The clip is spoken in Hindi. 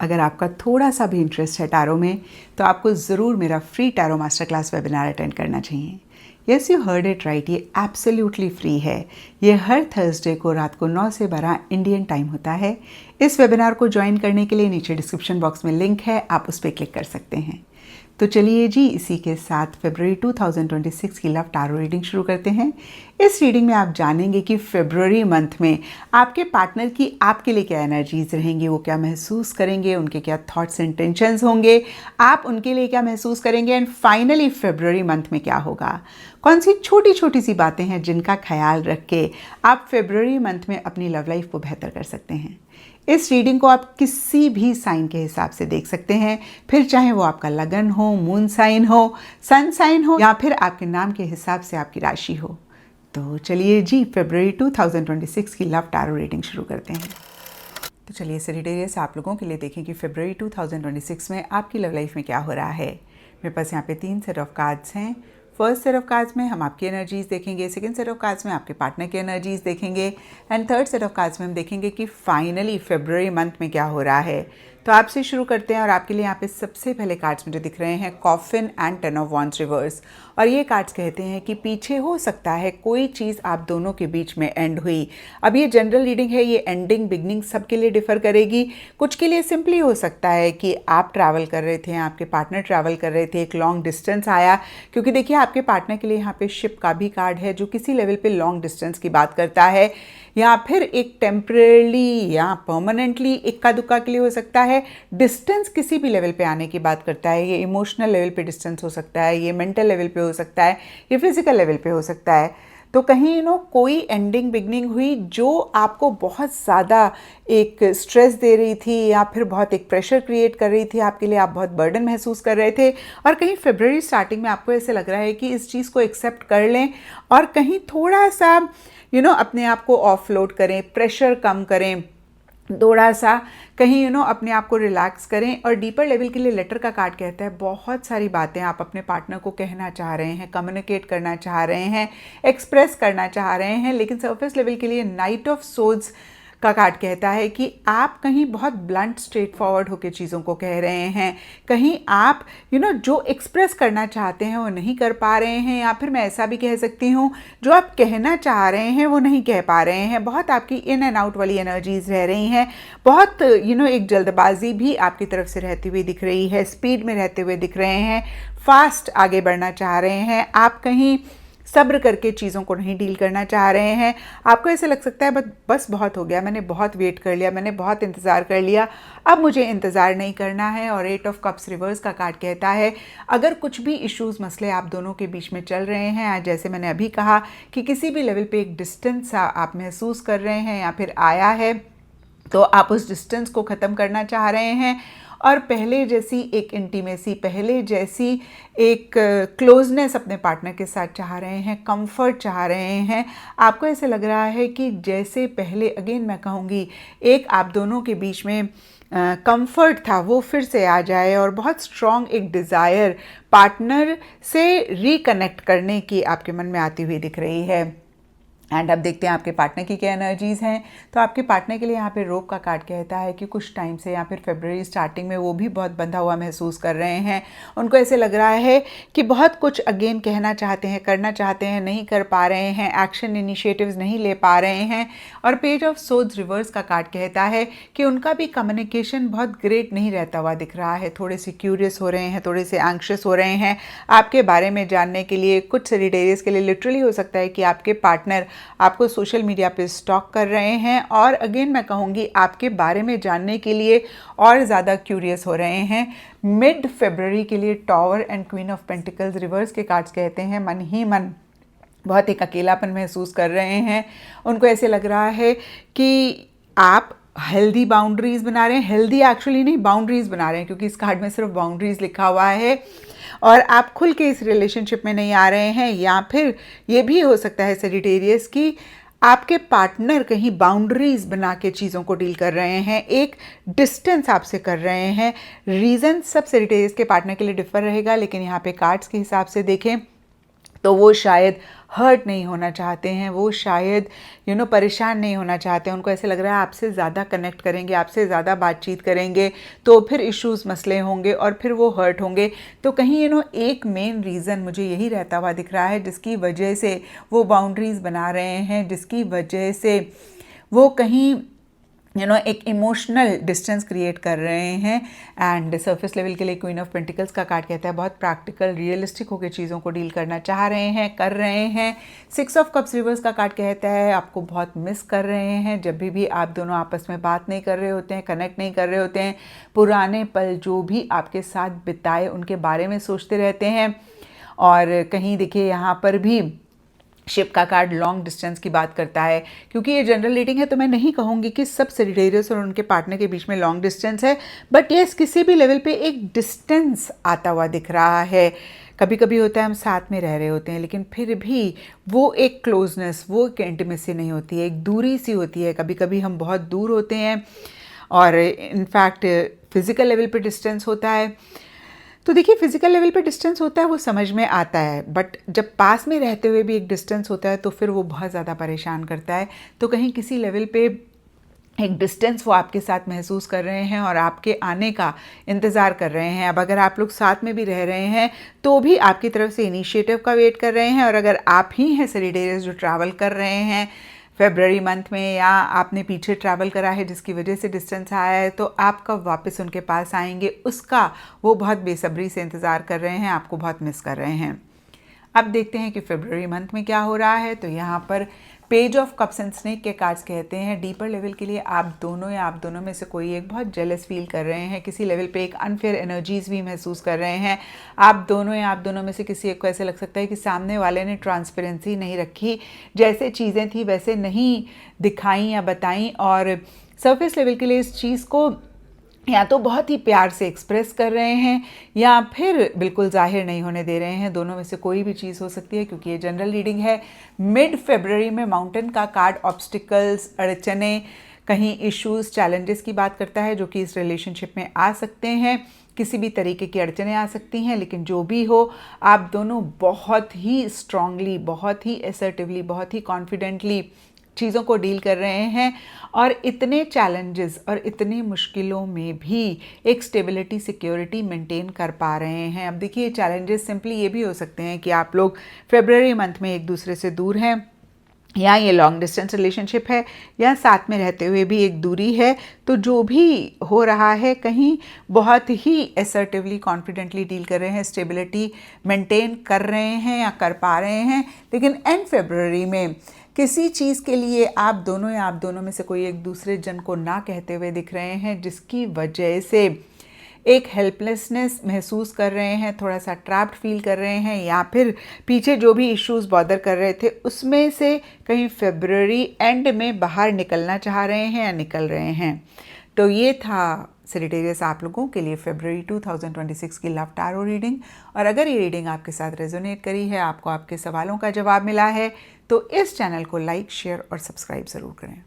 अगर आपका थोड़ा सा भी इंटरेस्ट है टैरो में तो आपको ज़रूर मेरा free tarot master class webinar attend करना चाहिए। Yes, you heard it right, ये एब्सोल्युटली फ्री है। ये हर थर्सडे को रात को 9 से 12 इंडियन टाइम होता है। इस वेबिनार को ज्वाइन करने के लिए नीचे डिस्क्रिप्शन बॉक्स में लिंक है, आप उस पर क्लिक कर सकते हैं। तो चलिए जी, इसी के साथ फरवरी 2026 की लव टैरो रीडिंग शुरू करते हैं। इस रीडिंग में आप जानेंगे कि फरवरी मंथ में आपके पार्टनर की आपके लिए क्या एनर्जीज रहेंगी, वो क्या महसूस करेंगे, उनके क्या थॉट्स इंटेंशंस होंगे, आप उनके लिए क्या महसूस करेंगे, एंड फाइनली फरवरी मंथ में क्या होगा। कौन सी छोटी छोटी सी बातें हैं जिनका ख्याल रख के आप फरवरी मंथ में अपनी लव लाइफ को बेहतर कर सकते हैं। इस रीडिंग को आप किसी भी साइन के हिसाब से देख सकते हैं, फिर चाहे वो आपका लगन हो, मून साइन हो, सन साइन हो, या फिर आपके नाम के हिसाब से आपकी राशि हो। तो चलिए जी, फरवरी 2026 की लव टैरो रीडिंग शुरू करते हैं। तो चलिए सेजिटेरियस, आप लोगों के लिए देखें कि फरवरी 2026 में आपकी लव लाइफ में क्या हो रहा है। मेरे पास यहाँ पे 3 सेट ऑफ कार्ड्स हैं। फर्स्ट सेट ऑफ कार्ड्स में हम आपकी एनर्जीज देखेंगे, सेकंड सेट ऑफ कार्ड्स में आपके पार्टनर की एनर्जीज देखेंगे, and third set of cards में हम देखेंगे कि फाइनली फरवरी मंथ में क्या हो रहा है। तो आपसे शुरू करते हैं, और आपके लिए यहाँ पे सबसे पहले कार्ड्स मुझे दिख रहे हैं coffin and 10 of wands reverse. और ये कार्ड्स कहते हैं कि पीछे हो सकता है कोई चीज़ आप दोनों के बीच में एंड हुई। अब ये जनरल रीडिंग है, ये एंडिंग बिगनिंग सबके लिए डिफर करेगी। कुछ के लिए सिंपली हो सकता है कि आप ट्रैवल कर रहे थे, आपके पार्टनर ट्रैवल कर रहे थे, एक लॉन्ग डिस्टेंस आया, क्योंकि देखिए आपके पार्टनर के लिए यहाँ पे शिप का भी कार्ड है जो किसी लेवल पे लॉन्ग डिस्टेंस की बात करता है, या फिर एक टेम्परेली या परमानेंटली इक्का दुक्का के लिए हो सकता है। डिस्टेंस किसी भी लेवल पे आने की बात करता है। ये इमोशनल लेवल पे डिस्टेंस हो सकता है, ये मेंटल लेवल पे हो सकता है, ये फिजिकल लेवल पे हो सकता है। तो कहीं कोई एंडिंग बिगनिंग हुई जो आपको बहुत ज़्यादा एक स्ट्रेस दे रही थी, या फिर बहुत एक प्रेशर क्रिएट कर रही थी आपके लिए, आप बहुत बर्डन महसूस कर रहे थे, और कहीं फरवरी स्टार्टिंग में आपको ऐसे लग रहा है कि इस चीज़ को एक्सेप्ट कर लें और कहीं थोड़ा सा अपने आप को ऑफलोड करें, प्रेशर कम करें, थोड़ा सा कहीं अपने आप को रिलैक्स करें। और डीपर लेवल के लिए लेटर का कार्ड कहता है बहुत सारी बातें आप अपने पार्टनर को कहना चाह रहे हैं, कम्युनिकेट करना चाह रहे हैं, एक्सप्रेस करना चाह रहे हैं, लेकिन सरफेस लेवल के लिए नाइट ऑफ सोर्ड्स का कार्ड कहता है कि आप कहीं बहुत ब्लंट स्ट्रेट फॉरवर्ड होकर चीज़ों को कह रहे हैं, कहीं आप जो एक्सप्रेस करना चाहते हैं वो नहीं कर पा रहे हैं, या फिर मैं ऐसा भी कह सकती हूँ जो आप कहना चाह रहे हैं वो नहीं कह पा रहे हैं। बहुत आपकी इन एंड आउट वाली एनर्जीज रह रही हैं, बहुत एक जल्दबाजी भी आपकी तरफ से रहती हुई दिख रही है, स्पीड में रहते हुए दिख रहे हैं, फास्ट आगे बढ़ना चाह रहे हैं, आप कहीं सब्र करके चीज़ों को नहीं डील करना चाह रहे हैं। आपको ऐसे लग सकता है बस बहुत हो गया, मैंने बहुत वेट कर लिया, मैंने बहुत इंतज़ार कर लिया, अब मुझे इंतज़ार नहीं करना है। और 8 ऑफ कप्स रिवर्स का कार्ड कहता है अगर कुछ भी इश्यूज़ मसले आप दोनों के बीच में चल रहे हैं, जैसे मैंने अभी कहा कि किसी भी लेवल पे एक डिस्टेंस आप महसूस कर रहे हैं या फिर आया है, तो आप उस डिस्टेंस को ख़त्म करना चाह रहे हैं और पहले जैसी एक इंटीमेसी, पहले जैसी एक क्लोजनेस अपने पार्टनर के साथ चाह रहे हैं, कंफर्ट चाह रहे हैं। आपको ऐसे लग रहा है कि जैसे पहले, अगेन मैं कहूँगी, एक आप दोनों के बीच में कंफर्ट था वो फिर से आ जाए, और बहुत स्ट्रॉन्ग एक डिज़ायर पार्टनर से रिकनेक्ट करने की आपके मन में आती हुई दिख रही है। एंड अब देखते हैं आपके पार्टनर की क्या एनर्जीज़ हैं। तो आपके पार्टनर के लिए यहाँ पे रोप का कार्ड कहता है कि कुछ टाइम से या फिर फरवरी स्टार्टिंग में वो भी बहुत बंधा हुआ महसूस कर रहे हैं। उनको ऐसे लग रहा है कि बहुत कुछ अगेन कहना चाहते हैं, करना चाहते हैं, नहीं कर पा रहे हैं, एक्शन इनिशिएटिव्स नहीं ले पा रहे हैं। और पेज ऑफ सोर्ड्स रिवर्स का कार्ड कहता है कि उनका भी कम्युनिकेशन बहुत ग्रेट नहीं रहता हुआ दिख रहा है, थोड़े से क्यूरियस हो रहे हैं, थोड़े से एंक्शियस हो रहे हैं आपके बारे में जानने के लिए। कुछ सेजिटेरियस के लिए लिटरली हो सकता है कि आपके पार्टनर आपको सोशल मीडिया पे स्टॉक कर रहे हैं, और अगेन मैं कहूँगी आपके बारे में जानने के लिए और ज़्यादा क्यूरियस हो रहे हैं। मिड फरवरी के लिए tower and queen of pentacles reverse के कार्ड्स कहते हैं मन ही मन बहुत एक अकेलापन महसूस कर रहे हैं। उनको ऐसे लग रहा है कि आप हेल्दी बाउंड्रीज बना रहे हैं, हेल्दी एक्चुअली नहीं, बाउंड्रीज बना रहे हैं, क्योंकि इस कार्ड में सिर्फ बाउंड्रीज लिखा हुआ है, और आप खुल के इस रिलेशनशिप में नहीं आ रहे हैं। या फिर ये भी हो सकता है सेजिटेरियस की आपके पार्टनर कहीं बाउंड्रीज बना के चीज़ों को डील कर रहे हैं, एक डिस्टेंस आपसे कर रहे हैं। रीज़न सब सेजिटेरियस के पार्टनर के लिए डिफर रहेगा, लेकिन यहाँ पे कार्ड्स के हिसाब से देखें तो वो शायद हर्ट नहीं होना चाहते हैं, वो शायद परेशान नहीं होना चाहते हैं। उनको ऐसे लग रहा है आपसे ज़्यादा कनेक्ट करेंगे, आपसे ज़्यादा बातचीत करेंगे तो फिर इश्यूज़ मसले होंगे और फिर वो हर्ट होंगे। तो कहीं एक मेन रीज़न मुझे यही रहता हुआ दिख रहा है जिसकी वजह से वो बाउंड्रीज़ बना रहे हैं, जिसकी वजह से वो कहीं एक इमोशनल डिस्टेंस क्रिएट कर रहे हैं। एंड सरफेस लेवल के लिए क्वीन ऑफ पेंटिकल्स का कार्ड कहता है बहुत प्रैक्टिकल रियलिस्टिक होकर चीज़ों को डील करना चाह रहे हैं, कर रहे हैं। 6 ऑफ कप्स रिवर्स का कार्ड कहता है आपको बहुत मिस कर रहे हैं। जब भी आप दोनों आपस में बात नहीं कर रहे होते हैं, कनेक्ट नहीं कर रहे होते हैं, पुराने पल जो भी आपके साथ बिताए उनके बारे में सोचते रहते हैं। और कहीं देखिए यहाँ पर भी शिप का कार्ड लॉन्ग डिस्टेंस की बात करता है। क्योंकि ये जनरल रीडिंग है तो मैं नहीं कहूँगी कि सब सेजिटेरियस और उनके पार्टनर के बीच में लॉन्ग डिस्टेंस है, बट यस किसी भी लेवल पे एक डिस्टेंस आता हुआ दिख रहा है। कभी कभी होता है हम साथ में रह रहे होते हैं लेकिन फिर भी वो एक क्लोजनेस, वो एक इंटीमेसी नहीं होती है, एक दूरी सी होती है। कभी कभी हम बहुत दूर होते हैं और इनफैक्ट फिजिकल लेवल पे डिस्टेंस होता है। तो देखिए फिजिकल लेवल पे डिस्टेंस होता है वो समझ में आता है, बट जब पास में रहते हुए भी एक डिस्टेंस होता है तो फिर वो बहुत ज़्यादा परेशान करता है। तो कहीं किसी लेवल पे एक डिस्टेंस वो आपके साथ महसूस कर रहे हैं और आपके आने का इंतज़ार कर रहे हैं। अब अगर आप लोग साथ में भी रह रहे हैं तो भी आपकी तरफ से इनिशिएटिव का वेट कर रहे हैं। और अगर आप ही हैं सेजिटेरियस जो ट्रैवल कर रहे हैं फेब्रुअरी मंथ में, या आपने पीछे ट्रैवल करा है जिसकी वजह से डिस्टेंस आया है, तो आप कब वापस उनके पास आएंगे उसका वो बहुत बेसब्री से इंतज़ार कर रहे हैं, आपको बहुत मिस कर रहे हैं। अब देखते हैं कि फेब्रुअरी मंथ में क्या हो रहा है। तो यहाँ पर page of cups and snake के कार्ड्स कहते हैं डीपर लेवल के लिए आप दोनों या आप दोनों में से कोई एक बहुत जेलस फील कर रहे हैं, किसी लेवल पे एक अनफेयर एनर्जीज भी महसूस कर रहे हैं। आप दोनों या आप दोनों में से किसी एक को ऐसे लग सकता है कि सामने वाले ने ट्रांसपेरेंसी नहीं रखी, जैसे चीज़ें थी वैसे नहीं दिखाई या बताई, और सरफेस लेवल के लिए इस चीज़ को या तो बहुत ही प्यार से एक्सप्रेस कर रहे हैं या फिर बिल्कुल जाहिर नहीं होने दे रहे हैं। दोनों में से कोई भी चीज़ हो सकती है क्योंकि ये जनरल रीडिंग है। मिड फरवरी में माउंटेन का कार्ड ऑब्स्टिकल्स, अड़चने, कहीं इश्यूज, चैलेंजेस की बात करता है जो कि इस रिलेशनशिप में आ सकते हैं। किसी भी तरीके की अड़चने आ सकती हैं, लेकिन जो भी हो आप दोनों बहुत ही स्ट्रांगली, बहुत ही असर्टिवली, बहुत ही कॉन्फिडेंटली चीज़ों को डील कर रहे हैं और इतने चैलेंजेस और इतनी मुश्किलों में भी एक स्टेबिलिटी, सिक्योरिटी मेंटेन कर पा रहे हैं। अब देखिए चैलेंजेस सिंपली ये भी हो सकते हैं कि आप लोग फरवरी मंथ में एक दूसरे से दूर हैं, या ये लॉन्ग डिस्टेंस रिलेशनशिप है, या साथ में रहते हुए भी एक दूरी है। तो जो भी हो रहा है कहीं बहुत ही असर्टिवली, कॉन्फिडेंटली डील कर रहे हैं, स्टेबिलिटी मेंटेन कर रहे हैं या कर पा रहे हैं। लेकिन एंड फरवरी में किसी चीज़ के लिए आप दोनों या आप दोनों में से कोई एक दूसरे जन को ना कहते हुए दिख रहे हैं, जिसकी वजह से एक हेल्पलेसनेस महसूस कर रहे हैं, थोड़ा सा ट्रैप्ड फील कर रहे हैं, या फिर पीछे जो भी इश्यूज बॉदर कर रहे थे उसमें से कहीं फरवरी एंड में बाहर निकलना चाह रहे हैं या निकल रहे हैं। तो ये था सेजिटेरियस आप लोगों के लिए फरवरी 2026 की लव टैरो रीडिंग। और अगर ये रीडिंग आपके साथ रेजोनेट करी है, आपको आपके सवालों का जवाब मिला है, तो इस चैनल को लाइक, शेयर और सब्सक्राइब ज़रूर करें।